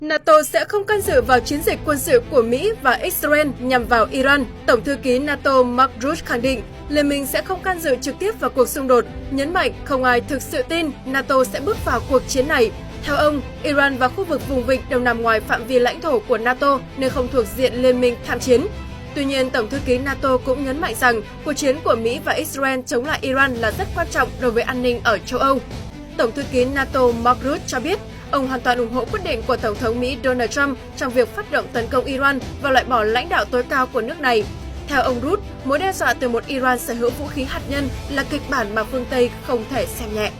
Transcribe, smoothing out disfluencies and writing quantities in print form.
NATO sẽ không can dự vào chiến dịch quân sự của Mỹ và Israel nhằm vào Iran. Tổng thư ký NATO Mark Rutte khẳng định liên minh sẽ không can dự trực tiếp vào cuộc xung đột, nhấn mạnh không ai thực sự tin NATO sẽ bước vào cuộc chiến này. Theo ông, Iran và khu vực vùng vịnh đều nằm ngoài phạm vi lãnh thổ của NATO nên không thuộc diện liên minh tham chiến. Tuy nhiên, Tổng thư ký NATO cũng nhấn mạnh rằng cuộc chiến của Mỹ và Israel chống lại Iran là rất quan trọng đối với an ninh ở châu Âu. Tổng thư ký NATO Mark Rutte cho biết, ông hoàn toàn ủng hộ quyết định của Tổng thống Mỹ Donald Trump trong việc phát động tấn công Iran và loại bỏ lãnh đạo tối cao của nước này. Theo ông Rutte, mối đe dọa từ một Iran sở hữu vũ khí hạt nhân là kịch bản mà phương Tây không thể xem nhẹ.